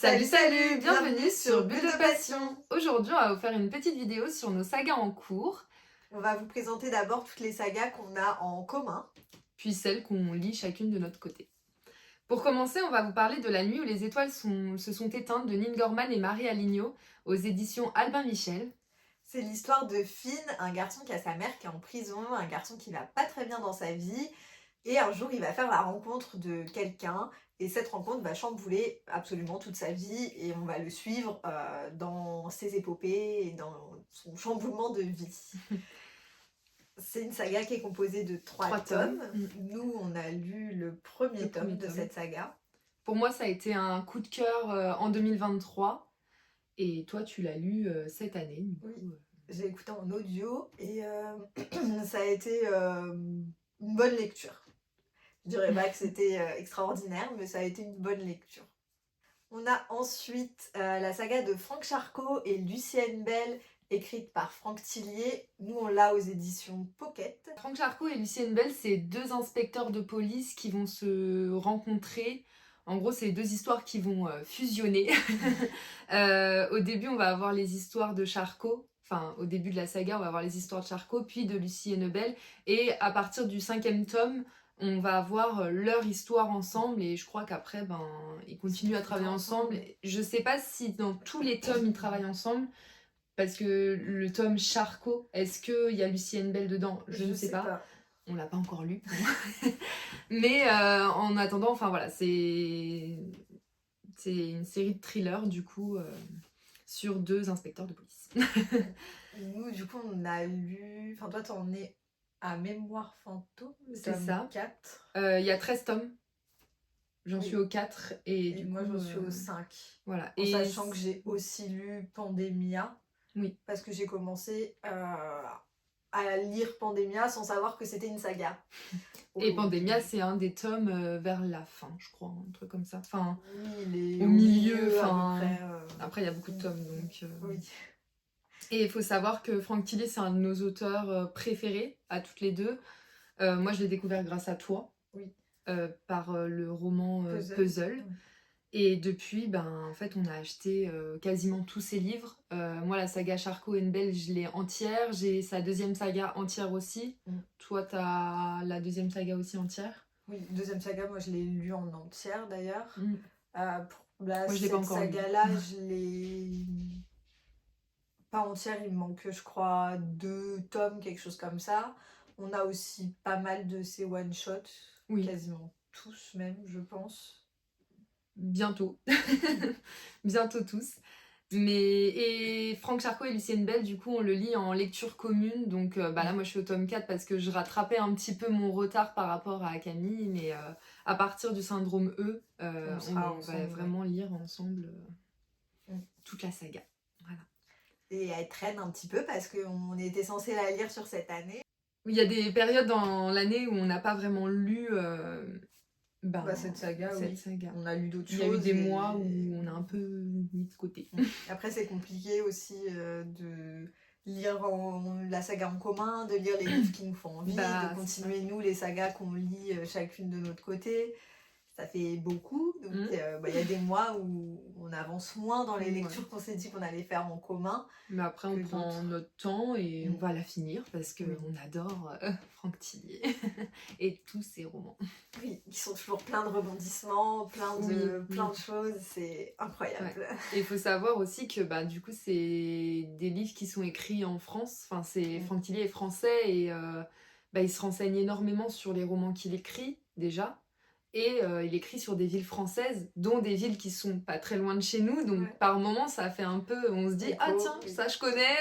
Salut, salut, bienvenue sur Bulle de Passion. Aujourd'hui, on va vous faire une petite vidéo sur nos sagas en cours, On va vous présenter d'abord toutes les sagas qu'on a en commun. puis celles qu'on lit chacune de notre côté. Pour commencer, on va vous parler de La nuit où les étoiles se sont éteintes de Nin Gorman et Marie Aligno aux éditions Albin Michel. C'est l'histoire de Finn, un garçon qui a sa mère qui est en prison, un garçon qui va pas très bien dans sa vie. Et un jour, il va faire la rencontre de quelqu'un. Et cette rencontre va chambouler absolument toute sa vie. Et on va le suivre dans ses épopées et dans son chamboulement de vie. C'est une saga qui est composée de 3 tomes. Nous, on a lu le premier tome de cette saga. Pour moi, ça a été un coup de cœur en 2023. Et toi, tu l'as lu cette année. Oui, j'ai écouté en audio et ça a été une bonne lecture. Je dirais pas que c'était extraordinaire, mais ça a été une bonne lecture. On a ensuite la saga de Franck Charcot et Lucienne Bell, écrite par Franck Tillier. Nous, on l'a aux éditions Pocket. Franck Charcot et Lucienne Bell, c'est deux inspecteurs de police qui vont se rencontrer. En gros, c'est deux histoires qui vont fusionner. Au début, on va avoir les histoires de Charcot. Enfin, au début de la saga, on va avoir les histoires de Charcot, puis de Lucienne Bell. Et à partir du 5e tome, on va avoir leur histoire ensemble. Et je crois qu'après, ils continuent à travailler ensemble. Je sais pas si dans tous les tomes, ils travaillent ensemble. Parce que le tome Charcot, est-ce qu'il y a Lucienne Bell dedans? Je ne sais pas. On l'a pas encore lu. Mais en attendant, enfin voilà, c'est une série de thrillers du coup sur deux inspecteurs de police. Nous, du coup, on a lu. Enfin, toi, t'en es à Mémoire fantôme. C'est ça. 4. Il y a 13 tomes. J'en suis au 4 et du moi, coup, j'en suis au 5. Voilà. En sachant que j'ai aussi lu Pandémia. Oui. Parce que j'ai commencé à lire Pandémia sans savoir que c'était une saga. Et Pandémia, c'est un des tomes vers la fin, je crois, un truc comme ça. Enfin, oui, il est au milieu. Après, il y a beaucoup de tomes, donc. Oui. Et il faut savoir que Franck Tillier, c'est un de nos auteurs préférés, à toutes les deux. Moi, je l'ai découvert grâce à toi, oui. Par le roman Puzzle. Oui. Et depuis, en fait, on a acheté quasiment tous ses livres. Moi, la saga Charcot and Bell, je l'ai entière. J'ai sa deuxième saga entière aussi. Toi, t'as la deuxième saga aussi entière? Oui, deuxième saga, moi, je l'ai lu en entière, d'ailleurs. Moi, je l'ai pas encore saga-là, je l'ai pas entière. Il me manque, je crois, 2 tomes, quelque chose comme ça. On a aussi pas mal de ces one-shots. Oui. Quasiment tous, même, je pense. Bientôt. Bientôt tous. Et Franck Charcot et Lucienne Bell, du coup, on le lit en lecture commune. Donc là, moi, je suis au tome 4 parce que je rattrapais un petit peu mon retard par rapport à Camille. Mais à partir du syndrome E, on va vraiment lire ensemble toute la saga. Voilà. Et elle traîne un petit peu parce qu'on était censé la lire sur cette année. Il y a des périodes dans l'année où on n'a pas vraiment lu... cette saga. On a lu d'autres choses. Il y a eu des mois où on a un peu mis de côté. Après, c'est compliqué aussi de lire la saga en commun, de lire les livres qui nous font envie, de continuer nous les sagas qu'on lit chacune de notre côté. Ça fait beaucoup, donc y a des mois où on avance moins dans les lectures qu'on s'est dit qu'on allait faire en commun. Mais après on prend notre temps et on va la finir parce qu'on adore Franck Tillier et tous ses romans. Oui, qui sont toujours plein de rebondissements, plein de choses, c'est incroyable. Ouais. Et il faut savoir aussi que du coup c'est des livres qui sont écrits en France, enfin Franck Tillier est français et il se renseigne énormément sur les romans qu'il écrit déjà. Et il écrit sur des villes françaises, dont des villes qui sont pas très loin de chez nous. Donc par moments, ça fait un peu... On se dit, ça je connais.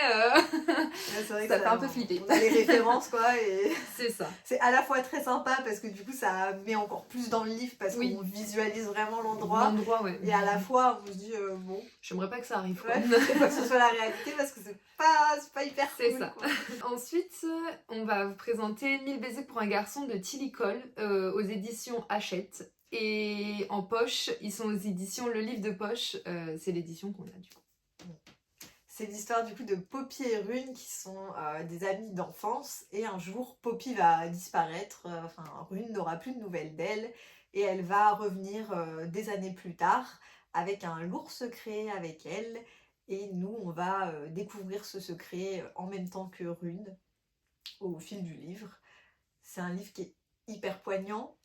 C'est vrai que ça fait un peu flipper. On a les références, quoi. Et c'est ça. C'est à la fois très sympa parce que du coup, ça met encore plus dans le livre parce qu'on visualise vraiment l'endroit. Et à la fois, on se dit, bon... J'aimerais pas que ça arrive. C'est pas que ce soit la réalité parce que c'est pas hyper cool. C'est ça. Ensuite, on va vous présenter 1000 baisers pour un garçon de Tilly Cole aux éditions Hachette. Et en poche, ils sont aux éditions Le Livre de Poche. C'est l'édition qu'on a du coup. C'est l'histoire du coup de Poppy et Rune qui sont des amies d'enfance. Et un jour, Poppy va disparaître. Rune n'aura plus de nouvelles d'elle. Et elle va revenir des années plus tard avec un lourd secret avec elle. Et nous, on va découvrir ce secret en même temps que Rune au fil du livre. C'est un livre qui est hyper poignant,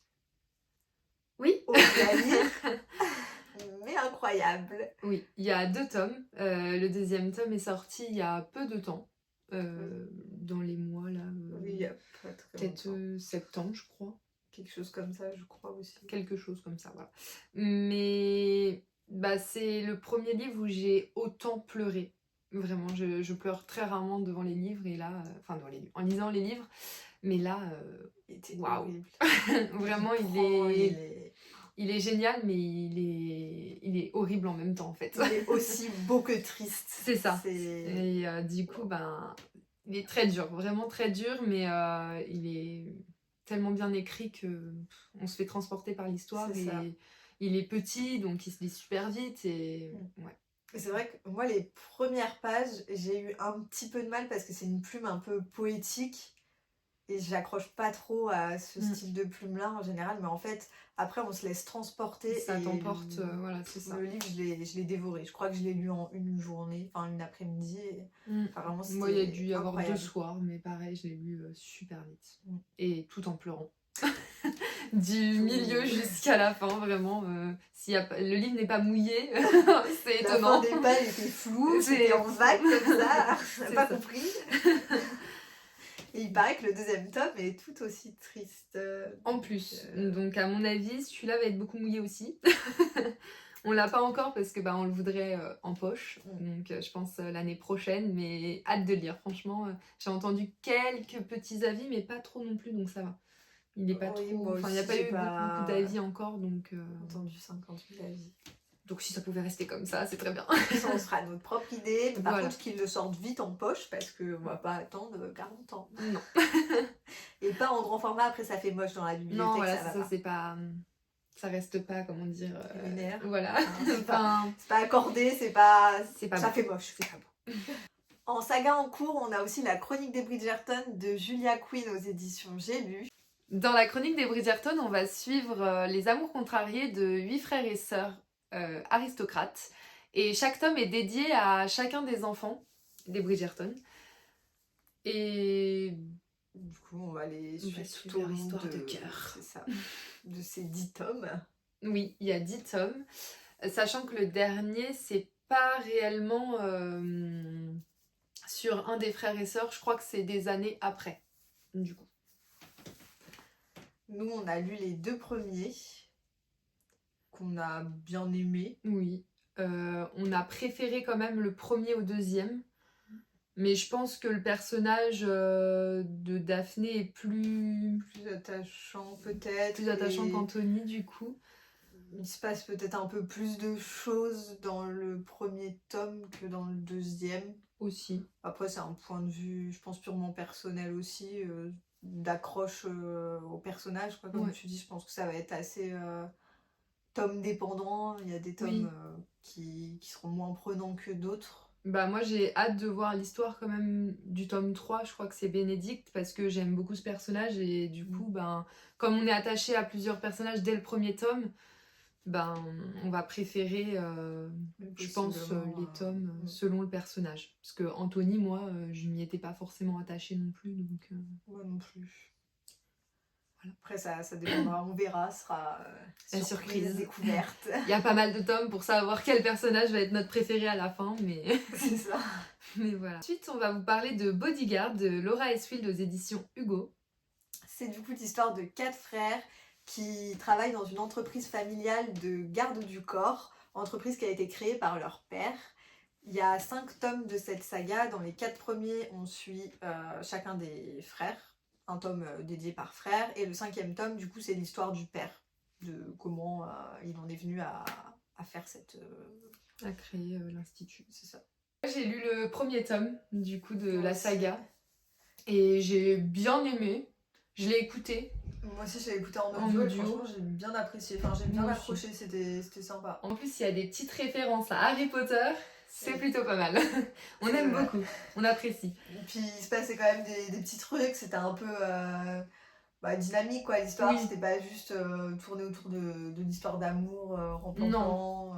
Oui. horrible à lire, mais incroyable. Oui, il y a 2 tomes. Le 2e tome est sorti il y a peu de temps. Dans les mois là. Oui, il y a pas très Peut-être longtemps. septembre, je crois. Quelque chose comme ça, je crois aussi. Quelque chose comme ça, voilà. Mais bah, c'est le premier livre où j'ai autant pleuré. Vraiment, je pleure très rarement devant les livres et là, enfin devant les livres, en lisant les livres, mais là, Il était waouh. horrible. Vraiment, il est génial, mais il est horrible en même temps en fait. Il est aussi beau que triste. C'est ça. Et du coup, ben, il est très dur, vraiment très dur, mais il est tellement bien écrit que on se fait transporter par l'histoire C'est et ça. il est petit, donc il se lit super vite et ouais. Et c'est vrai que moi, les premières pages, j'ai eu un petit peu de mal parce que c'est une plume un peu poétique et j'accroche pas trop à ce style de plume-là en général, mais en fait, après, on se laisse transporter Ça et t'emporte, voilà, c'est ça. le livre, je l'ai dévoré. Je crois que je l'ai lu en une journée, enfin une après-midi. Enfin, vraiment, Moi, il y a dû y c'était avoir 2 incroyable. soirs, mais pareil, je l'ai lu super vite. Mm. Et tout en pleurant. Du milieu jusqu'à la fin, vraiment. Le livre n'est pas mouillé, c'est La étonnant. fin des pages était floue, C'est- c'était en vague comme ça, on C'est n'a pas ça. compris. Et il paraît que le 2e tome est tout aussi triste. En plus, donc à mon avis, celui-là va être beaucoup mouillé aussi. On l'a pas encore parce que bah, on le voudrait en poche, donc je pense l'année prochaine, mais hâte de le lire. Franchement, j'ai entendu quelques petits avis, mais pas trop non plus, donc ça va. Il est pas Oui, trop. moi Enfin, il n'y a aussi, pas j'ai eu pas beaucoup d'avis encore, donc. entendu 50 000 avis. Donc si ça pouvait rester comme ça, c'est très bien. Ça, on sera notre propre idée, mais par Voilà. contre qu'ils le sortent vite en poche parce qu'on va pas attendre 40 ans. Non. Et pas en grand format, après ça fait moche dans la bibliothèque, Non, voilà, ça va ça, pas. c'est pas. Ça reste pas, comment dire. Lunaire. Voilà. C'est pas accordé, c'est pas. Ça beau. fait moche. C'est pas beau. En saga en cours, on a aussi la chronique des Bridgerton de Julia Quinn aux éditions J'ai lu. Dans la chronique des Bridgerton, on va suivre les amours contrariés de 8 frères et sœurs aristocrates. Et chaque tome est dédié à chacun des enfants des Bridgerton. Et du coup, on va les suivre tout au long de cœur. C'est ça, de ces 10 tomes. Oui, il y a 10 tomes. Sachant que le dernier, c'est pas réellement sur un des frères et sœurs. Je crois que c'est des années après, du coup. Nous, on a lu les 2 premiers, qu'on a bien aimés. Oui. On a préféré quand même le premier au 2e. Mais je pense que le personnage de Daphné est plus attachant peut-être. Plus attachant qu'Anthony du coup. Il se passe peut-être un peu plus de choses dans le premier tome que dans le 2e. Aussi. Après c'est un point de vue, je pense, purement personnel aussi, d'accroche au personnage, quoi. Comme tu dis, je pense que ça va être assez tome dépendant. Il y a des tomes qui seront moins prenants que d'autres. Bah moi j'ai hâte de voir l'histoire quand même du tome 3, je crois que c'est Bénédicte, parce que j'aime beaucoup ce personnage et du coup, ben, comme on est attaché à plusieurs personnages dès le premier tome, ben, on va préférer, je pense, les tomes selon le personnage. Parce que Anthony, moi, je n'y étais pas forcément attachée non plus, donc... Moi non plus. Voilà. Après ça dépendra, on verra, ce sera la surprise, découverte. Il y a pas mal de tomes pour savoir quel personnage va être notre préféré à la fin, mais... c'est ça. Mais voilà. Ensuite, on va vous parler de Bodyguard de Laura Esfield aux éditions Hugo. C'est du coup l'histoire de 4 frères qui travaillent dans une entreprise familiale de garde du corps, entreprise qui a été créée par leur père. Il y a 5 tomes de cette saga. Dans les 4 premiers, on suit chacun des frères. Un tome dédié par frère, et le 5e tome, du coup, c'est l'histoire du père, de comment il en est venu à faire cette... à créer l'institut. C'est ça. J'ai lu le premier tome, du coup, de la saga, et j'ai bien aimé. Je l'ai écouté. Moi aussi, je l'ai écouté en audio, et franchement, j'ai bien apprécié. Enfin, j'ai bien accroché, c'était sympa. En plus, il y a des petites références à Harry Potter. C'est plutôt pas mal. On aime beaucoup, on apprécie. Et puis il se passait quand même des petits trucs, c'était un peu dynamique, quoi. L'histoire, Oui. c'était pas juste tourné autour de l'histoire d'amour Non. remplaçant.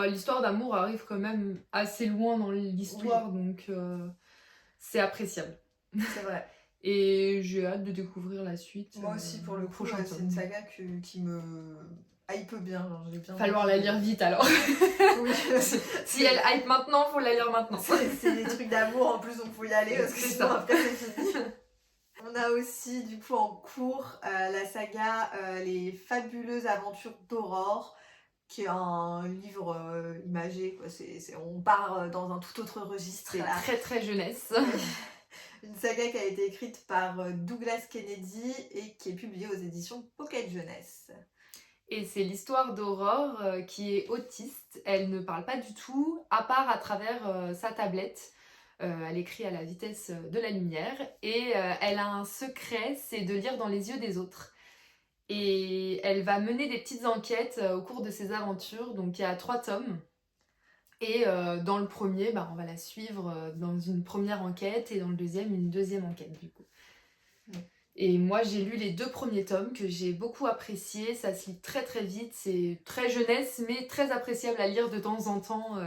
L'histoire d'amour arrive quand même assez loin dans Oui, l'histoire, donc c'est appréciable. c'est vrai. Et j'ai hâte de découvrir la suite. Moi aussi, pour le coup, prochain c'est une tome. saga qui me hype bien. Genre, j'ai bien Falloir envie la de- lire vite alors. Oui, Si elle hype maintenant, faut la lire maintenant. c'est des trucs d'amour en plus, donc faut y aller parce que C'est sinon ça. après c'est fini. On a aussi du coup en cours la saga Les fabuleuses aventures d'Aurore, qui est un livre imagé, quoi. On part dans un tout autre registre C'est là. très très jeunesse. Une saga qui a été écrite par Douglas Kennedy et qui est publiée aux éditions Pocket Jeunesse. Et c'est l'histoire d'Aurore qui est autiste. Elle ne parle pas du tout, à part à travers sa tablette. Elle écrit à la vitesse de la lumière. Et elle a un secret, c'est de lire dans les yeux des autres. Et elle va mener des petites enquêtes au cours de ses aventures. Donc il y a 3 tomes. Et dans le premier, on va la suivre dans une première enquête et dans le deuxième, une deuxième enquête du coup. Et moi j'ai lu les 2 premiers tomes que j'ai beaucoup appréciés, ça se lit très très vite, c'est très jeunesse mais très appréciable à lire de temps en temps.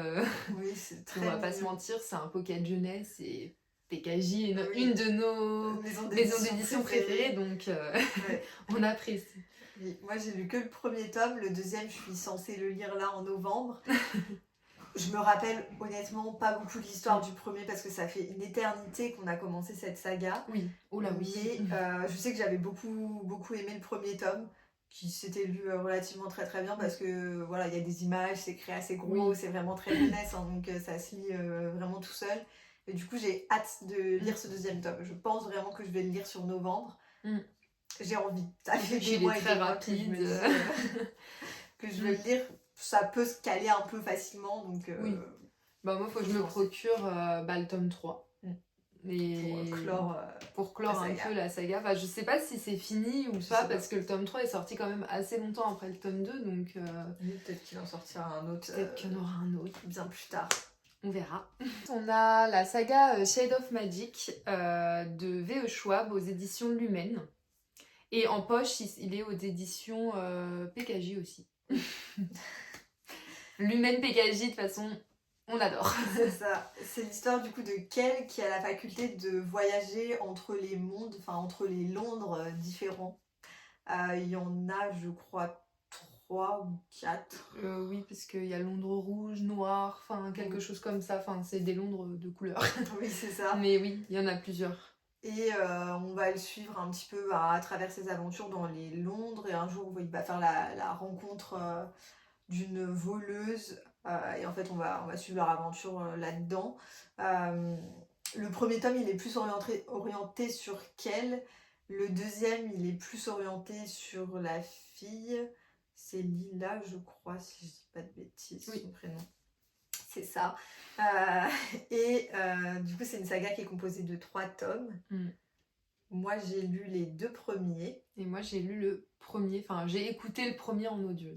Oui, c'est très On va pas mignon. se mentir, c'est un pocket jeunesse et PKJ est Oui. une de nos Maison maisons d'édition préférées, donc Ouais. on apprécie. Oui, moi j'ai lu que le premier tome, le deuxième je suis censée le lire là en novembre. Je me rappelle honnêtement pas beaucoup de l'histoire du premier parce que ça fait une éternité qu'on a commencé cette saga. Oui, oh là oui. Mais je sais que j'avais beaucoup aimé le premier tome, qui s'était lu relativement très très bien parce que voilà, il y a des images, c'est créé assez gros, Oui. c'est vraiment très jeunesse, hein, donc ça se lit vraiment tout seul. Et du coup j'ai hâte de lire ce deuxième tome. Je pense vraiment que je vais le lire sur novembre. J'ai envie. Ça fait des Il mois est et très des mois que je me rapide. dis que je vais le lire. Ça peut se caler un peu facilement, donc Oui. Moi, faut que je me procure le tome 3. Et pour clore un peu la saga. Enfin, je sais pas si c'est fini ou pas, parce que le tome 3 est sorti quand même assez longtemps après le tome 2, donc... Oui, peut-être qu'il en sortira un autre. Peut-être qu'il y en aura un autre. Bien plus tard. On verra. On a la saga Shade of Magic de V.E. Schwab aux éditions Lumen. Et en poche, il est aux éditions PKJ aussi. Lumen PKJ, de toute façon, on adore. C'est ça. C'est l'histoire du coup de Kel qui a la faculté de voyager entre les mondes, enfin entre les Londres différents. Il y en a, je crois, 3 ou 4. Oui, parce qu'il y a Londres rouge, noir, enfin quelque chose comme ça. Enfin, c'est des Londres de couleur. Oui, c'est ça. Mais oui, il y en a plusieurs. Et on va le suivre un petit peu à travers ses aventures dans les Londres. Et un jour, il va faire la rencontre d'une voleuse. Et en fait, on va suivre leur aventure là-dedans. Le premier tome, il est plus orienté sur Kel. Le deuxième, il est plus orienté sur la fille. C'est Lila, je crois, si je dis pas de bêtises, son prénom. C'est ça. Du coup, c'est une saga qui est composée de 3 tomes. Moi, j'ai lu les 2 premiers. Et moi, j'ai lu le premier. Enfin, j'ai écouté le premier en audio.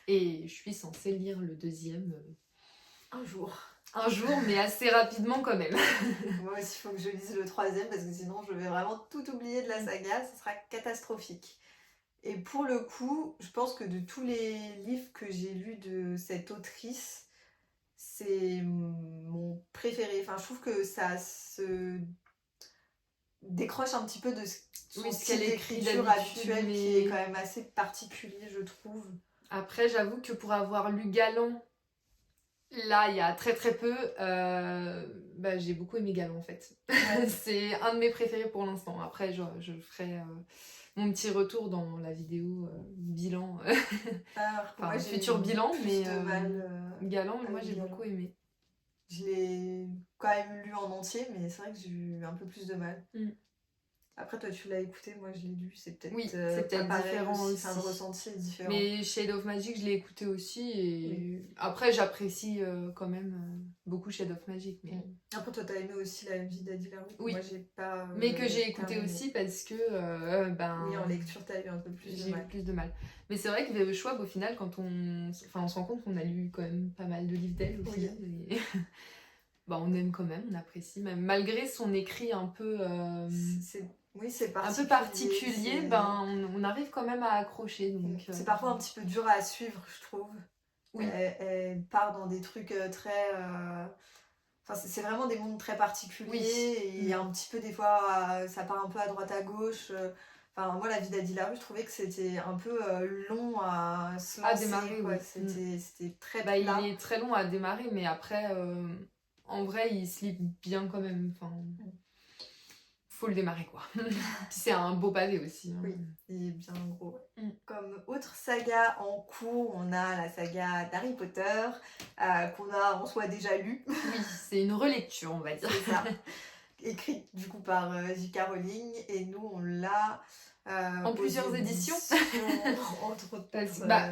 Et je suis censée lire le deuxième. Un jour. Un jour, mais assez rapidement quand même. Moi aussi, il faut que je lise le troisième parce que sinon, je vais vraiment tout oublier de la saga. Ce sera catastrophique. Et pour le coup, je pense que de tous les livres que j'ai lus de cette autrice, c'est mon préféré. Enfin, je trouve que ça se décroche un petit peu de son style d'écriture habituel qui est quand même assez particulier, je trouve. Après, j'avoue que pour avoir lu Galant, là, il y a très très peu, j'ai beaucoup aimé Galant en fait. Ouais. C'est un de mes préférés pour l'instant. Après, je ferai mon petit retour dans la vidéo bilan. Enfin, futur bilan, mais Galant, moi j'ai beaucoup aimé. Je l'ai quand même lu en entier, mais c'est vrai que j'ai eu un peu plus de mal. Après, toi, tu l'as écouté, moi, je l'ai lu. C'est peut-être différent aussi. C'est un ressenti différent. Mais Shade of Magic, je l'ai écouté aussi. Et après, j'apprécie quand même beaucoup Shade of Magic. Mais... Après, toi, t'as aimé aussi La vie d'Adi Larue. Oui. Moi, j'ai pas. Mais que j'ai écouté aussi parce que. Oui, en lecture, t'as eu un peu plus de mal. J'ai eu plus de mal. Mais c'est vrai que V.E. Schwab, au final, quand on se rend compte qu'on a lu quand même pas mal de livres d'elle au final. Et... on aime quand même, on apprécie, même malgré son écrit un peu. Oui, c'est un peu particulier, on arrive quand même à accrocher. Donc, c'est parfois un petit peu dur à suivre, je trouve. Oui. Elle part dans des trucs très... Enfin, c'est vraiment des mondes très particuliers et un petit peu des fois ça part un peu à droite à gauche. Enfin, moi, la vie d'Adi Larue, je trouvais que c'était un peu long à se lancer. À démarrer, quoi. oui. C'était très plat. Il est très long à démarrer, mais après, en vrai, il se lit bien quand même. Enfin, faut le démarrer, quoi. C'est un beau pavé aussi. Oui, il est bien gros. Comme autre saga en cours, on a la saga d'Harry Potter, qu'on a en soi déjà lue. Oui, c'est une relecture, on va dire. C'est ça. Écrite du coup par J.K. Rowling, et nous on l'a en plusieurs éditions. Entre autres.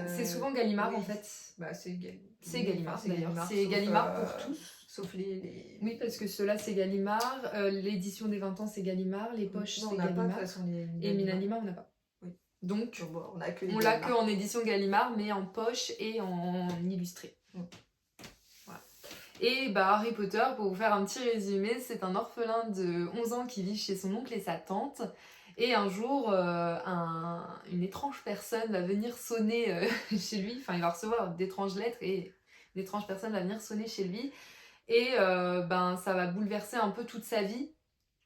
C'est souvent Gallimard en fait. C'est Gallimard d'ailleurs. C'est Gallimard pour tous. Sauf les... Oui, parce que ceux-là c'est Gallimard. L'édition des 20 ans c'est Gallimard. Les poches c'est Gallimard. Et Minalima on n'a pas. Oui. Donc on l'a que en édition Gallimard, mais en poche et en illustré. Voilà. Et Harry Potter, pour vous faire un petit résumé, c'est un orphelin de 11 ans qui vit chez son oncle et sa tante. Et un jour, une étrange personne va venir sonner chez lui. Enfin, il va recevoir d'étranges lettres et une étrange personne va venir sonner chez lui. Et ça va bouleverser un peu toute sa vie.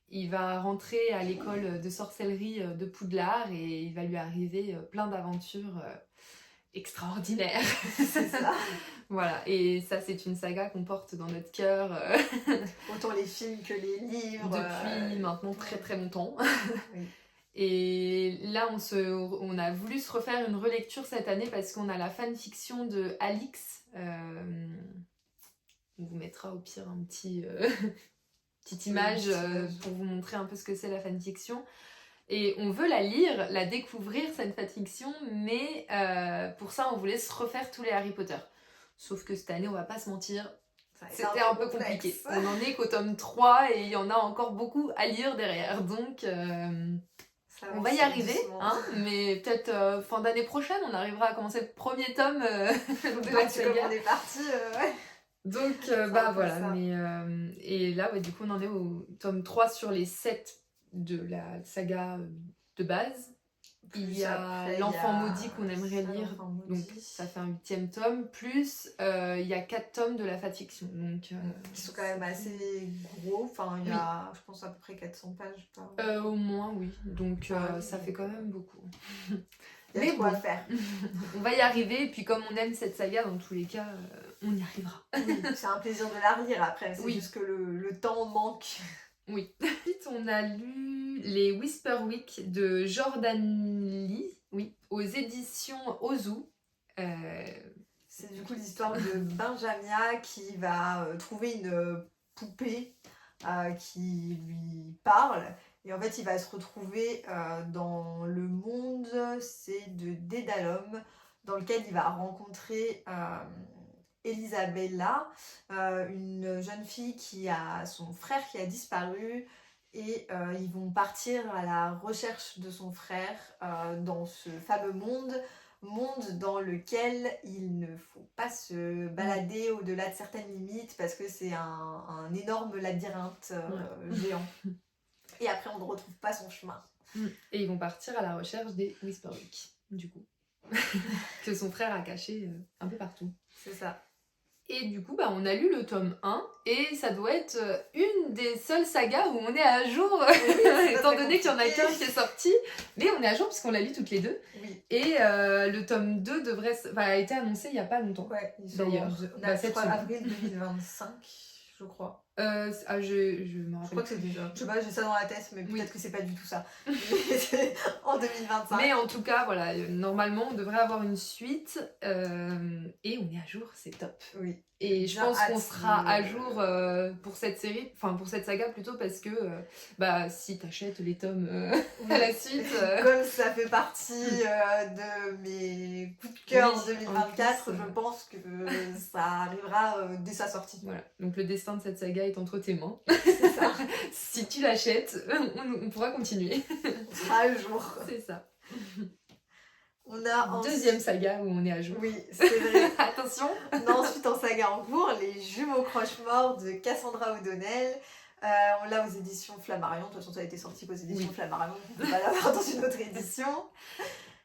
Il va rentrer à l'école de sorcellerie de Poudlard et il va lui arriver plein d'aventures extraordinaires. C'est ça. Voilà, et ça c'est une saga qu'on porte dans notre cœur. Autant les films que les livres. Depuis maintenant très très longtemps. Oui. Et là on a voulu se refaire une relecture cette année parce qu'on a la fanfiction de Alix. On vous mettra au pire un petit... petite image pour vous montrer un peu ce que c'est la fanfiction. Et on veut la lire, la découvrir cette fanfiction, mais pour ça on voulait se refaire tous les Harry Potter. Sauf que cette année, on va pas se mentir, c'était un peu compliqué. On en est qu'au tome 3 et il y en a encore beaucoup à lire derrière. Donc on va y arriver, hein, mais peut-être fin d'année prochaine, on arrivera à commencer le premier tome de la saga. Comme on est parti, ouais. Donc voilà, et là du coup on en est au tome 3 sur les 7 de la saga de base. Il y a l'enfant maudit qu'on aimerait lire, donc ça fait un 8e tome, plus il y a 4 tomes de la fanfiction. Donc, qui sont quand même assez gros, enfin il y a je pense à peu près 400 pages. Au moins oui, donc ça fait quand même beaucoup. Il y a quoi à faire. On va y arriver, et puis comme on aime cette saga, dans tous les cas, on y arrivera. Oui, c'est un plaisir de la relire après, c'est juste que le temps manque. Oui. Ensuite, on a lu les Whisper Week de Jordan Lee, aux éditions Ozu. C'est du coup l'histoire de Benjamia qui va trouver une poupée qui lui parle. Et en fait, il va se retrouver dans le monde, c'est de Dédalum, dans lequel il va rencontrer Elisabella, une jeune fille qui a son frère qui a disparu. Et ils vont partir à la recherche de son frère dans ce fameux monde dans lequel il ne faut pas se balader au-delà de certaines limites parce que c'est un énorme labyrinthe géant. Et après, on ne retrouve pas son chemin. Et ils vont partir à la recherche des Whisperwick, du coup. Que son frère a caché un peu partout. C'est ça. Et du coup, on a lu le tome 1, et ça doit être une des seules sagas où on est à jour, étant donné qu'il y en a qu'un qui est sorti. Mais on est à jour puisqu'on l'a lu toutes les deux. Oui. Et le tome 2 a été annoncé il n'y a pas longtemps. Ouais, d'ailleurs. On a 3 avril 2025, je crois. Je me rappelle. Je crois que c'est déjà. Je sais pas, j'ai ça dans la tête, mais peut-être que c'est pas du tout ça. C'est en 2025. Mais en tout cas, voilà, normalement, on devrait avoir une suite. Et on est à jour, c'est top. Oui. Et je pense qu'on sera à jour pour cette série, enfin pour cette saga plutôt, parce que si t'achètes les tomes à la suite. Comme ça fait partie de mes coups de cœur en 2024, je pense que ça arrivera dès sa sortie. Voilà, donc le destin de cette saga est entre tes mains. C'est ça. Si tu l'achètes, on pourra continuer. On sera à jour. C'est ça. On a deuxième saga où on est à jour. Oui, c'est vrai. Attention. On a ensuite en saga en cours les jumeaux croche-morts de Cassandra O'Donnell. On l'a aux éditions Flammarion. De toute façon, ça a été sorti aux éditions Flammarion. On peut pas l'avoir dans une autre édition.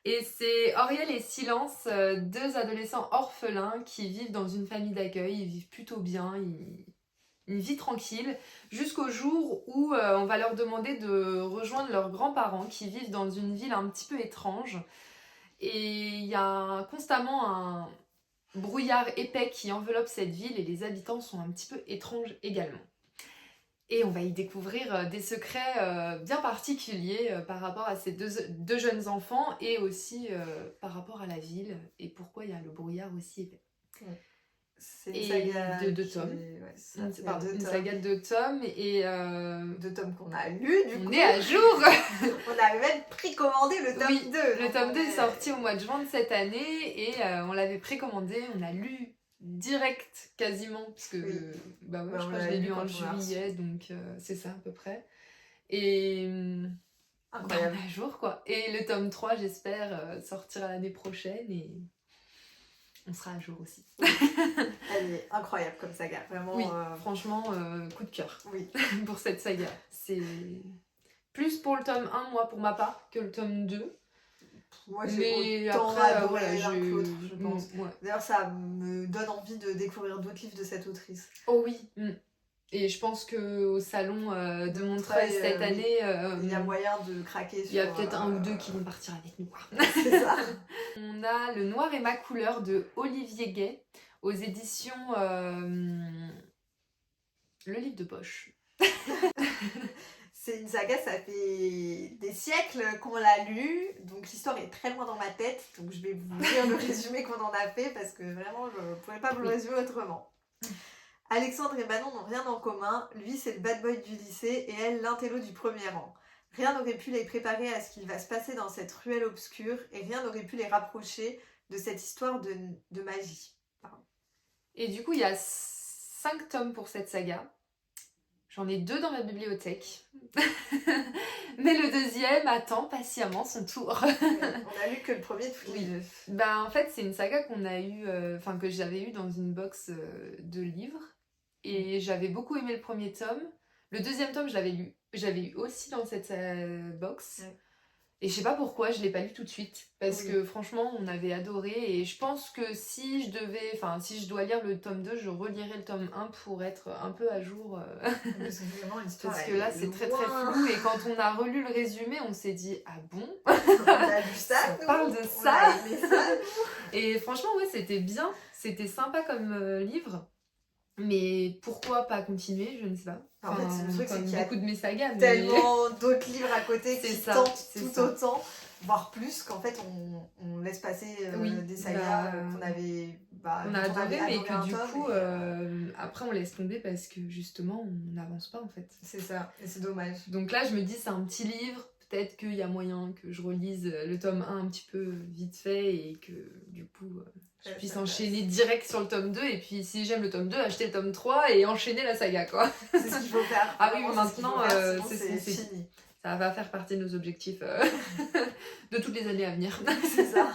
Et c'est Auriel et Silence, deux adolescents orphelins qui vivent dans une famille d'accueil. Ils vivent plutôt bien, une vie tranquille, jusqu'au jour où on va leur demander de rejoindre leurs grands-parents qui vivent dans une ville un petit peu étrange. Et il y a constamment un brouillard épais qui enveloppe cette ville et les habitants sont un petit peu étranges également. Et on va y découvrir des secrets bien particuliers par rapport à ces deux jeunes enfants et aussi par rapport à la ville et pourquoi il y a le brouillard aussi épais. Ouais. C'est une saga de 2 tomes. Une saga de 2 tomes et 2 tomes qu'on a lus du coup. On est à jour. On avait même précommandé le tome 2. Le tome 2 est sorti au mois de juin de cette année et on l'avait précommandé, on a lu direct quasiment parce que je crois que je l'ai lu en juillet donc c'est ça à peu près. Et incroyable. On est à jour quoi. Et le tome 3 j'espère sortira l'année prochaine et on sera à jour aussi. Elle est incroyable comme saga, vraiment. Oui, franchement, coup de cœur pour cette saga. C'est plus pour le tome 1, moi, pour ma part, que le tome 2. Moi, j'ai autant adoré l'un que l'autre, je pense. Ouais. D'ailleurs, ça me donne envie de découvrir d'autres livres de cette autrice. Oh oui. Et je pense qu'au salon de Montreuil cette année... il y a moyen de craquer sur... Il y a peut-être un ou deux qui vont partir avec nous. C'est ça. On a Le Noir et ma couleur de Olivier Gay aux éditions Le Livre de Poche. C'est une saga, ça fait des siècles qu'on l'a lu, donc l'histoire est très loin dans ma tête, donc je vais vous lire le résumé qu'on en a fait parce que vraiment je ne pourrais pas vous le résumer autrement. Alexandre et Manon n'ont rien en commun, lui c'est le bad boy du lycée et elle l'intello du premier rang. Rien n'aurait pu les préparer à ce qu'il va se passer dans cette ruelle obscure et rien n'aurait pu les rapprocher de cette histoire de magie. Pardon. Et du coup il y a 5 tomes pour cette saga. J'en ai 2 dans ma bibliothèque. Mais le deuxième attend patiemment son tour. On a lu que le premier tous les deux. Bah, en fait, c'est une saga qu'on a eu, que j'avais eu dans une box de livres. Et j'avais beaucoup aimé le premier tome. Le deuxième tome, j'avais eu aussi dans cette box. Ouais. Et je sais pas pourquoi, je l'ai pas lu tout de suite. Parce que franchement, on avait adoré. Et je pense que si je dois lire le tome 2, je relirai le tome 1 pour être un peu à jour. Parce que là, c'est très très flou. Et quand on a relu le résumé, on s'est dit, ah bon? On a lu ça, on parle de ça. Et franchement, ouais, c'était bien. C'était sympa comme livre. Mais pourquoi pas continuer, je ne sais pas. En fait, le truc, c'est qu'il y a beaucoup de mes sagas, tellement d'autres livres à côté qui tentent tout autant, voire plus, qu'en fait, on laisse passer des sagas qu'on avait... on a adoré, mais que du coup, après, on laisse tomber parce que, justement, on n'avance pas, en fait. C'est ça, et c'est dommage. Donc là, je me dis, c'est un petit livre. Peut-être qu'il y a moyen que je relise le tome 1 un petit peu vite fait et que du coup je puisse enchaîner direct sur le tome 2 et puis si j'aime le tome 2, acheter le tome 3 et enchaîner la saga quoi. C'est ce qu'il faut faire. Ah oui, maintenant c'est fini. Ça va faire partie de nos objectifs de toutes les années à venir. C'est ça.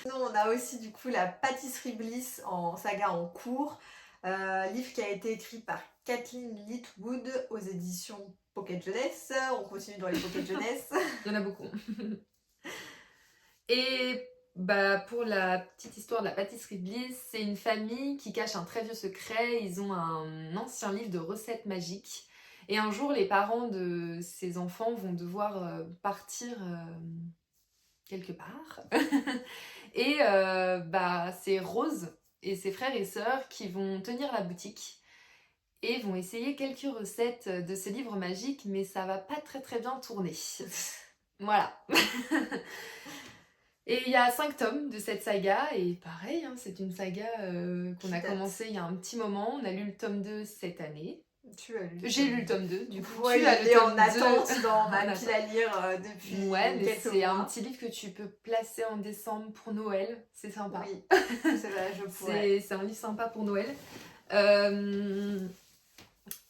Sinon, on a aussi du coup la Pâtisserie Bliss en saga en cours. Livre qui a été écrit par Kathleen Littwood aux éditions Pocket Jeunesse. On continue dans les Pocket Jeunesse. Il y en a beaucoup. Et pour la petite histoire de la Pâtisserie Bliss, c'est une famille qui cache un très vieux secret. Ils ont un ancien livre de recettes magiques. Et un jour, les parents de ces enfants vont devoir partir quelque part. Et c'est Rose et ses frères et sœurs qui vont tenir la boutique et vont essayer quelques recettes de ce livre magique, mais ça va pas très très bien tourner. Voilà. Et il y a 5 tomes de cette saga, et pareil, hein, c'est une saga qu'on a commencé il y a un petit moment. On a lu le tome 2 cette année. Tu as lu. J'ai lu le tome 2, du coup. Ouais, tu as lu le tome 2. En attente dans ma pile à lire depuis ouais, mais quelques c'est mois. un petit livre que tu peux placer en décembre pour Noël. C'est sympa. Oui, c'est vrai, je pourrais. C'est un livre sympa pour Noël.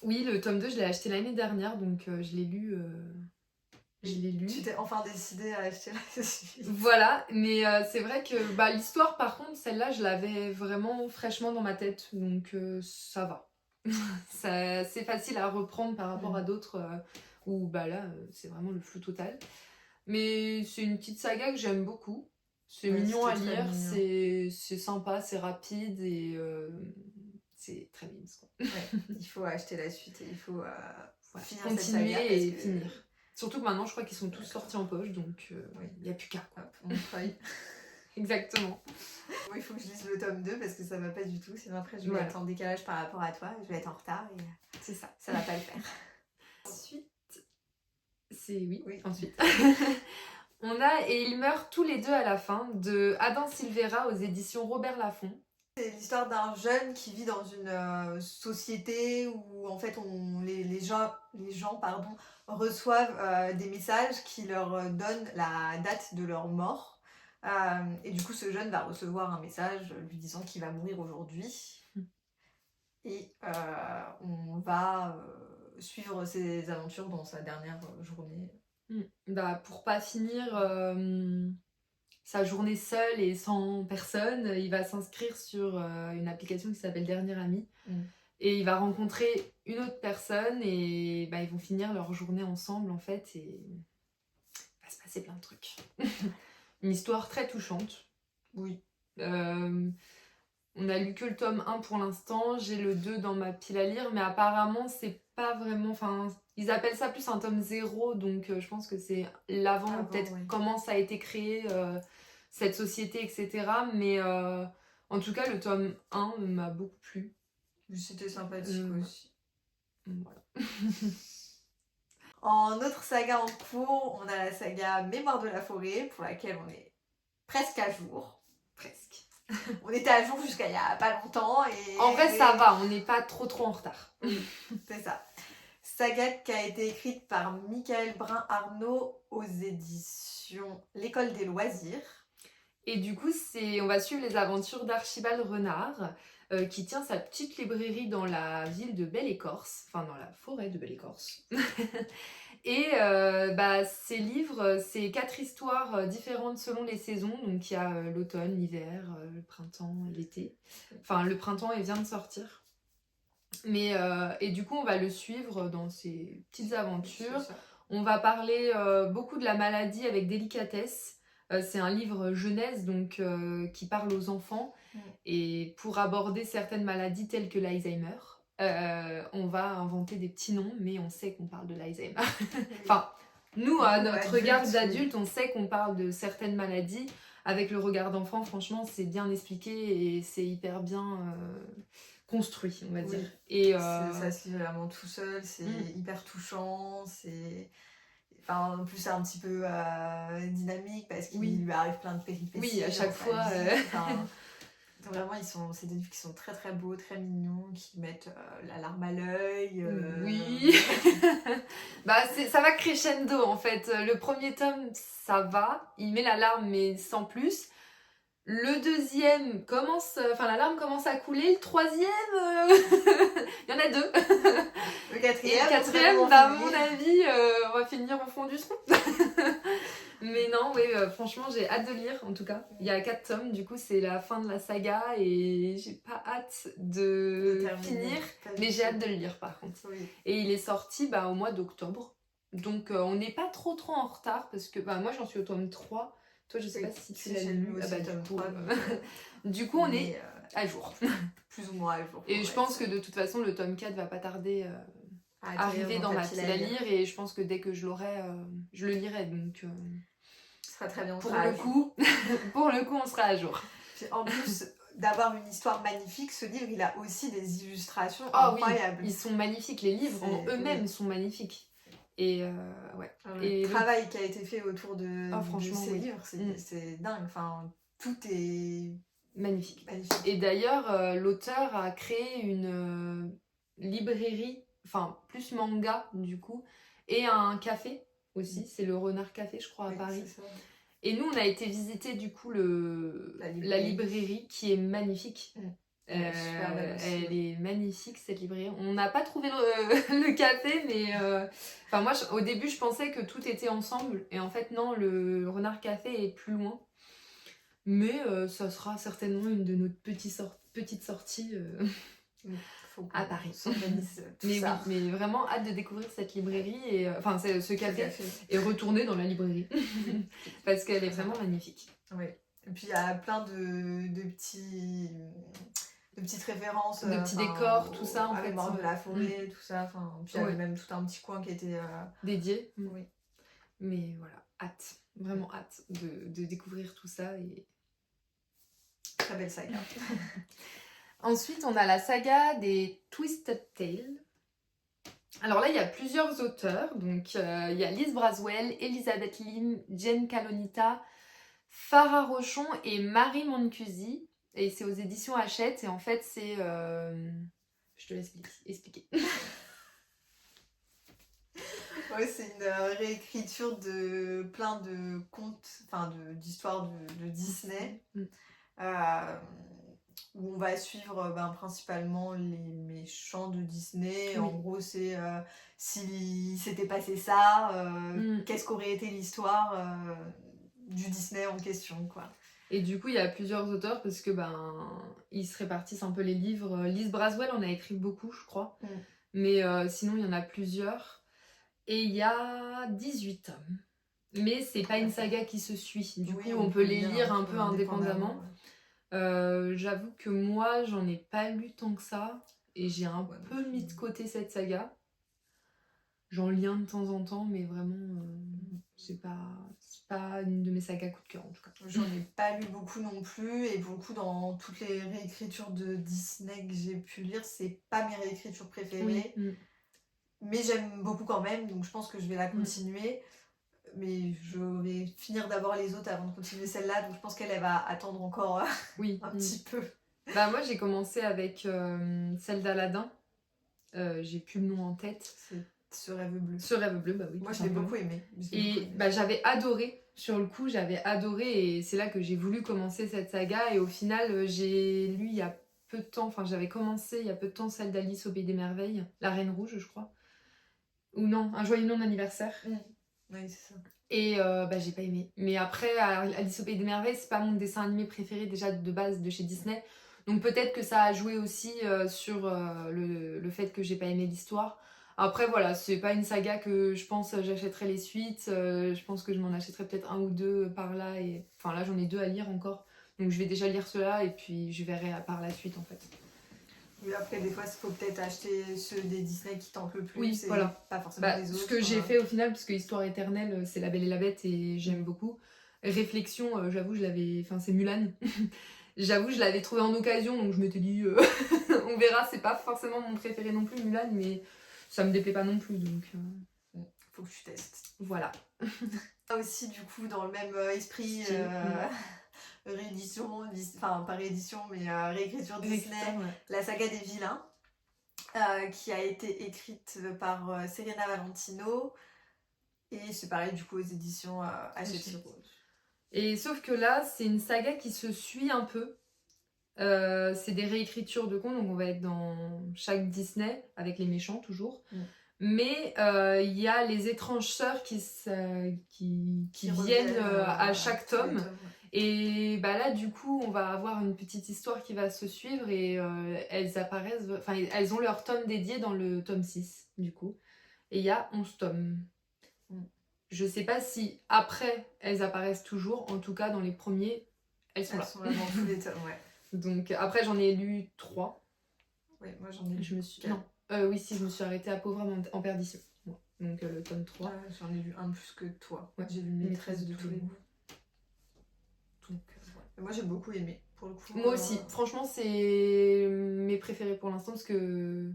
Oui, le tome 2, je l'ai acheté l'année dernière, donc je l'ai lu. Tu t'es enfin décidée à acheter la suite. Voilà, mais c'est vrai que l'histoire, par contre, celle-là, je l'avais vraiment fraîchement dans ma tête, donc ça va. C'est facile à reprendre par rapport à d'autres où bah là, c'est vraiment le flou total. Mais c'est une petite saga que j'aime beaucoup. C'est mignon à lire, c'est sympa, c'est rapide et c'est très mignon. Ouais, il faut acheter la suite et il faut finir cette continuer saga et finir. Surtout que maintenant, je crois qu'ils sont tous sortis en poche, donc il n'y a plus qu'à. Hop, on feuille. Exactement. Bon, il faut que je lise le tome 2 parce que ça va pas du tout. Sinon après, je vais être en décalage par rapport à toi. Je vais être en retard et c'est ça. Ça va pas le faire. Ensuite, ensuite. On a Et ils meurent tous les deux à la fin de Adam Silvera aux éditions Robert Laffont. C'est l'histoire d'un jeune qui vit dans une société où en fait les gens reçoivent des messages qui leur donnent la date de leur mort. Et du coup, ce jeune va recevoir un message lui disant qu'il va mourir aujourd'hui. Et on va suivre ses aventures dans sa dernière journée. Bah, pour pas finir sa journée seule et sans personne, il va s'inscrire sur une application qui s'appelle Dernier Ami. Et il va rencontrer une autre personne et bah, ils vont finir leur journée ensemble en fait et il va se passer plein de trucs. Une histoire très touchante. Oui. On a lu que le tome 1 pour l'instant, j'ai le 2 dans ma pile à lire, mais apparemment c'est pas vraiment... Enfin, ils appellent ça plus un tome 0, donc je pense que c'est l'avant, peut-être comment ça a été créé, cette société, etc. Mais en tout cas, le tome 1 m'a beaucoup plu. C'était sympathique aussi. Voilà. En autre saga en cours, on a la saga Mémoire de la forêt, pour laquelle on est presque à jour. Presque. On était à jour jusqu'à il y a pas longtemps. Et en vrai, ça va, on n'est pas trop en retard. C'est ça. Saga qui a été écrite par Michael Brun-Arnaud aux éditions L'École des loisirs. Et du coup, on va suivre les aventures d'Archibald Renard, qui tient sa petite librairie dans la ville de Belle-Écorce, enfin dans la forêt de Belle-Écorce. Et ces livres, c'est 4 histoires différentes selon les saisons. Donc il y a l'automne, l'hiver, le printemps, l'été. Enfin, le printemps, il vient de sortir. Et du coup, on va le suivre dans ses petites aventures. On va parler beaucoup de la maladie avec délicatesse. C'est un livre jeunesse donc qui parle aux enfants. Et pour aborder certaines maladies telles que l'Alzheimer, on va inventer des petits noms, mais on sait qu'on parle de l'Alzheimer. Enfin, nous, à notre regard d'adulte, on sait qu'on parle de certaines maladies. Avec le regard d'enfant, franchement, c'est bien expliqué et c'est hyper bien construit, on va dire. Et ça se lit vraiment tout seul, c'est hyper touchant, Enfin, en plus, c'est un petit peu dynamique parce qu'il lui arrive plein de péripéties. Oui, à chaque fois. Vraiment, c'est des livres qui sont très très beaux, très mignons, qui mettent la larme à l'œil. Oui. Ça va crescendo en fait. Le premier tome, ça va. Il met la larme, mais sans plus. Le deuxième la larme commence à couler. Le troisième, il y en a 2. Le quatrième, et le quatrième, à mon avis, on va finir au fond du trou. Mais non, oui, franchement, j'ai hâte de lire, en tout cas. Il y a 4 tomes, du coup, c'est la fin de la saga et j'ai pas hâte de finir, mais j'ai hâte de le lire, par contre. Oui. Et il est sorti au mois d'octobre. Donc, on n'est pas trop en retard, parce que moi, j'en suis au tome 3. Toi, je sais pas si tu l'as lu. Du coup, on est à jour. Plus ou moins à jour. Et je pense que de toute façon, le tome 4 va pas tarder à arriver dans ma pile à lire. Et je pense que dès que je l'aurai, je le lirai. Donc, ce sera très bien. Pour le coup, on sera à jour. En plus d'avoir une histoire magnifique, ce livre, il a aussi des illustrations incroyables. Oui, ils sont magnifiques. Les livres en eux-mêmes sont magnifiques. Et le travail qui a été fait autour de ces livres, c'est dingue. Enfin, tout est magnifique. Et d'ailleurs, l'auteur a créé une librairie, enfin plus manga du coup, et un café aussi. C'est le Renard Café, je crois, à Paris. Et nous, on a été visiter du coup la librairie qui est magnifique. Elle est magnifique cette librairie. On n'a pas trouvé le café, mais moi au début je pensais que tout était ensemble et en fait non, le Renard Café est plus loin. Mais ça sera certainement une de nos petites sorties. faut À qu'on Paris. s'organise tout Mais ça. oui, mais vraiment hâte de découvrir cette librairie, et enfin ce café, Café. et retourner dans la librairie. Parce qu'elle est Très vraiment sympa. magnifique. Oui. Et puis il y a plein de petites références De petits décors, tout ça en à fait. mémoire de la forêt, tout ça. Puis il y avait Ouais. même tout un petit coin qui était... Dédié. Oui. Mais voilà, hâte. Vraiment hâte de découvrir tout ça. Et... Très belle saga. Ensuite, on a la saga des Twisted Tales. Alors là, il y a plusieurs auteurs. Donc, il y a Liz Braswell, Elizabeth Lim, Jen Kalonita, Farah Rochon et Marie Mancusi. Et c'est aux éditions Hachette. Et en fait, c'est... Je te laisse expliquer. Ouais, c'est une réécriture de plein de contes, d'histoires de Disney. Où on va suivre principalement les méchants de Disney. Oui. En gros, c'est s'il s'était passé ça, qu'est-ce qu'aurait été l'histoire du Disney en question, quoi. Et du coup, il y a plusieurs auteurs parce que ils se répartissent un peu les livres. Liz Braswell en a écrit beaucoup, je crois. Mais sinon, il y en a plusieurs. Et il y a 18 tomes. Mais c'est pas une saga qui se suit. Du coup, on peut les lire un peu indépendamment. J'avoue que moi, j'en ai pas lu tant que ça. Et j'ai un peu mis de côté cette saga. J'en lis un de temps en temps, mais vraiment, c'est pas une de mes sagas coup de cœur en tout cas. J'en ai pas lu beaucoup non plus, et pour le coup, dans toutes les réécritures de Disney que j'ai pu lire, c'est pas mes réécritures préférées. Oui. Mais j'aime beaucoup quand même, donc je pense que je vais la continuer. Mais je vais finir d'abord les autres avant de continuer celle-là, donc je pense qu'elle va attendre encore un petit peu. Bah moi j'ai commencé avec celle d'Aladin. J'ai plus le nom en tête. C'est Ce rêve bleu. Ce rêve bleu, bah oui. Moi je l'ai beaucoup aimé. Et bah j'avais adoré. Sur le coup, j'avais adoré, et c'est là que j'ai voulu commencer cette saga. Et au final, j'ai lu il y a peu de temps, enfin j'avais commencé il y a peu de temps celle d'Alice au Pays des Merveilles, La Reine Rouge, je crois. Ou non, Un joyeux non-anniversaire. Oui, c'est ça. Et j'ai pas aimé. Mais après, Alice au Pays des Merveilles, c'est pas mon dessin animé préféré déjà de base de chez Disney. Donc peut-être que ça a joué aussi sur le fait que j'ai pas aimé l'histoire. Après voilà, c'est pas une saga que je pense j'achèterai les suites. Je pense que je m'en achèterai peut-être un ou deux par là. Et... Enfin là j'en ai 2 à lire encore. Donc je vais déjà lire ceux-là et puis je verrai par la suite en fait. Oui, après des fois il faut peut-être acheter ceux des Disney qui tentent le plus. Oui, voilà. Pas forcément les autres. Ce que j'ai fait au final, parce que Histoire éternelle, c'est La Belle et la Bête et j'aime beaucoup. Réflexion, j'avoue, je l'avais... Enfin, c'est Mulan. J'avoue, je l'avais trouvé en occasion, donc je m'étais dit... on verra, c'est pas forcément mon préféré non plus, Mulan, mais ça me déplaît pas non plus, donc... Faut que tu testes. Voilà. Aussi, du coup, dans le même esprit... réédition, enfin pas réédition, mais réécriture Disney, la saga des vilains, qui a été écrite par Serena Valentino, et c'est pareil du coup aux éditions Hachette. Et sauf que là, c'est une saga qui se suit un peu. C'est des réécritures de contes, donc on va être dans chaque Disney, avec les méchants toujours. Mais il y a les étranges sœurs qui viennent à chaque tome. Et bah là, du coup, on va avoir une petite histoire qui va se suivre, et elles apparaissent... Enfin, elles ont leur tome dédié dans le tome 6, du coup. Et il y a 11 tomes. Je sais pas si après, elles apparaissent toujours. En tout cas, dans les premiers, elles sont là. Elles sont là dans tous les tomes, ouais. Donc après, j'en ai lu 3. Oui, moi j'en ai lu. Je me suis... Non. Oui, si, je me suis arrêtée à Pauvre en perdition. Moi. Donc le tome 3. J'en ai lu un de plus que toi. Ouais. J'ai lu Maîtresse de tous les goûts. Donc, moi j'ai beaucoup aimé, pour le coup. Moi aussi. Franchement, c'est mes préférés pour l'instant, parce que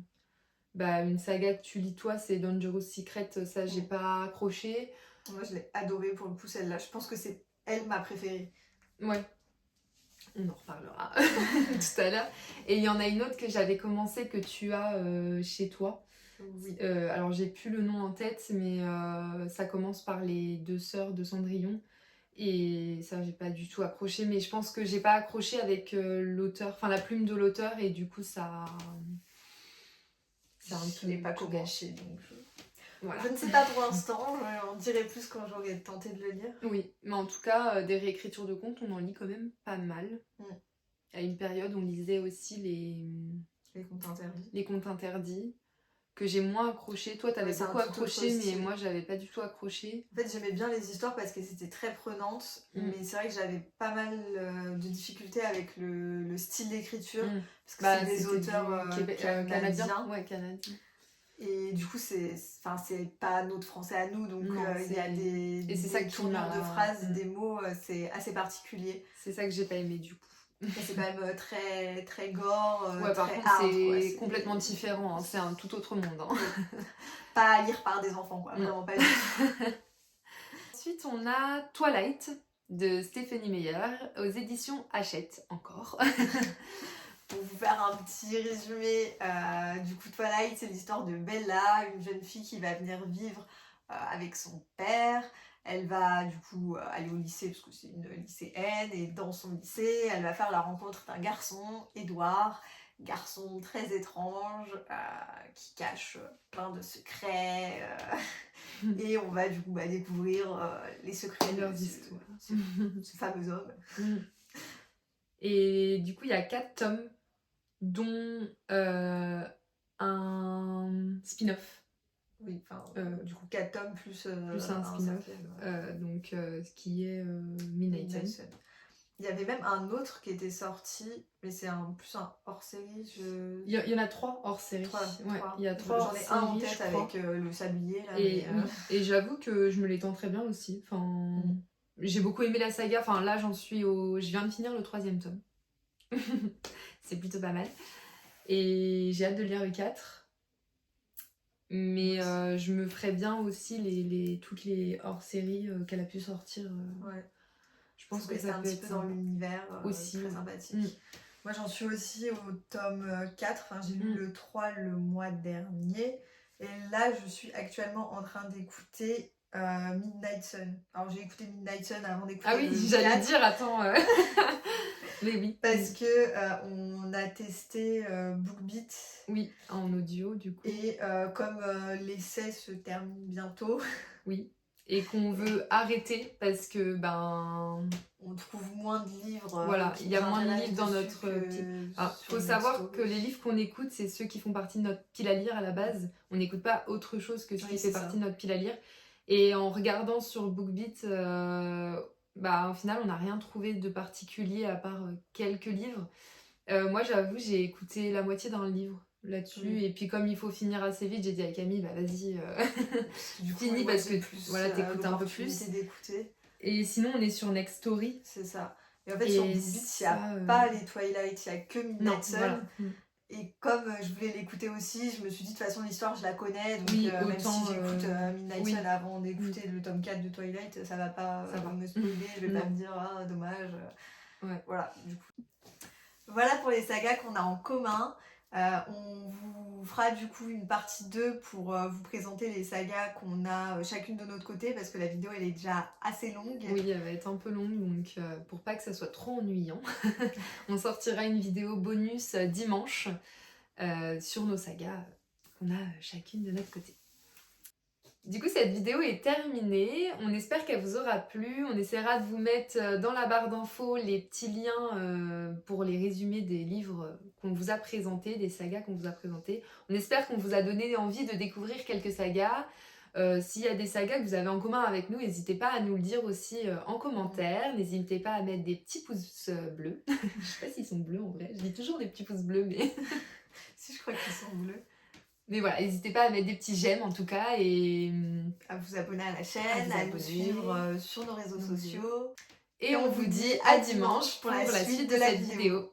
une saga que tu lis toi, c'est Dangerous Secret. Ça, j'ai pas accroché. Moi je l'ai adorée pour le coup, celle-là. Je pense que c'est elle ma préférée. Ouais. On en reparlera tout à l'heure. Et il y en a une autre que j'avais commencé, que tu as chez toi. Oui. Alors j'ai plus le nom en tête, mais ça commence par les 2 sœurs de Cendrillon. Et ça, j'ai pas du tout accroché. Mais je pense que j'ai pas accroché avec l'auteur, enfin la plume de l'auteur. Et du coup, ça... C'est un peu... Je l'ai pas gâché, donc... Voilà. Je ne sais pas pour l'instant, j'en dirai plus quand j'aurai tenté de le lire. Oui, mais en tout cas, des réécritures de contes, on en lit quand même pas mal. À une période, on lisait aussi Les contes interdits. Les contes interdits, que j'ai moins accroché. Toi, t'avais C'est un beaucoup tout autre accroché, mais style. moi, j'avais pas du tout accroché. En fait, j'aimais bien les histoires parce qu'elles étaient très prenantes, mais c'est vrai que j'avais pas mal de difficultés avec le style d'écriture, parce que c'est des auteurs canadiens. Ouais, canadiens. Et du coup, c'est pas notre français à nous, donc il y a des tournures de phrases, des mots, c'est assez particulier. C'est ça que j'ai pas aimé du coup. C'est quand même très, très gore, ouais, par très contre, hard, c'est complètement différent, hein. C'est un tout autre monde. Hein. Pas à lire par des enfants, quoi. Vraiment pas du tout. Ensuite, on a Twilight de Stephenie Meyer aux éditions Hachette, encore. Pour vous faire un petit résumé, du coup, Twilight, c'est l'histoire de Bella, une jeune fille qui va venir vivre avec son père. Elle va du coup aller au lycée parce que c'est une lycéenne, et dans son lycée, elle va faire la rencontre d'un garçon, Edward, garçon très étrange, qui cache plein de secrets, et on va du coup découvrir les secrets de leurs histoires. Ce fameux homme. Et du coup, il y a 4 tomes, dont un spin-off. Oui, enfin, du coup 4 tomes plus un spin-off, donc ce qui est Midnight Sun. Il y avait même un autre qui était sorti, mais c'est plus un hors-série. Il y en a 3 hors-série. Ouais, il y a 3 J'en ai un en tête avec le sablier. Là, et j'avoue que je me les tends très bien aussi. Enfin, j'ai beaucoup aimé la saga. Enfin, là, je viens de finir le 3e tome. C'est plutôt pas mal. Et j'ai hâte de lire le 4. Mais je me ferais bien aussi toutes les hors-séries qu'elle a pu sortir. Ouais. Je pense que c'est ça un peut petit être peu dans l'univers aussi très sympathique. Moi, j'en suis aussi au tome 4. Enfin, j'ai lu le 3 le mois dernier. Et là, je suis actuellement en train d'écouter Midnight Sun. Alors, j'ai écouté Midnight Sun avant d'écouter le 4. J'allais dire, attends... Mais oui. Parce que on a testé BookBeat. Oui, en audio du coup. Et comme l'essai se termine bientôt. Oui. Et qu'on veut arrêter parce que on trouve moins de livres. Voilà, il y a moins de livres dans notre pile. Alors, faut savoir que les livres qu'on écoute, c'est ceux qui font partie de notre pile à lire à la base. On n'écoute pas autre chose que ce qui fait partie de notre pile à lire. Et en regardant sur BookBeat, au final, on n'a rien trouvé de particulier à part quelques livres. Moi, j'avoue, j'ai écouté la moitié d'un livre là-dessus. Et puis, comme il faut finir assez vite, j'ai dit à Camille, vas-y, finis parce que t'écoutes un peu plus. Et sinon, on est sur Next Story. C'est ça. Et en fait, sur BookBeat, il n'y a pas les Twilight, il n'y a que Midnight Sun. Voilà. Et comme je voulais l'écouter aussi, je me suis dit de toute façon l'histoire je la connais, donc même si j'écoute Midnight Sun avant d'écouter le tome 4 de Twilight, ça va pas me spoiler, je vais pas me dire ah dommage. Voilà, du coup. Voilà pour les sagas qu'on a en commun. On vous fera du coup une partie 2 pour vous présenter les sagas qu'on a chacune de notre côté, parce que la vidéo elle est déjà assez longue. Oui, elle va être un peu longue, donc pour pas que ça soit trop ennuyant, on sortira une vidéo bonus dimanche sur nos sagas qu'on a chacune de notre côté. Du coup, cette vidéo est terminée. On espère qu'elle vous aura plu. On essaiera de vous mettre dans la barre d'infos les petits liens pour les résumés des livres qu'on vous a présentés, des sagas qu'on vous a présentés. On espère qu'on vous a donné envie de découvrir quelques sagas. S'il y a des sagas que vous avez en commun avec nous, n'hésitez pas à nous le dire aussi en commentaire. N'hésitez pas à mettre des petits pouces bleus. Je sais pas s'ils sont bleus en vrai. Je dis toujours des petits pouces bleus, mais... si, je crois qu'ils sont bleus. Mais voilà, n'hésitez pas à mettre des petits j'aime en tout cas et à vous abonner à la chaîne, à nous suivre sur nos réseaux sociaux. Et on vous dit à dimanche pour la suite de cette vidéo.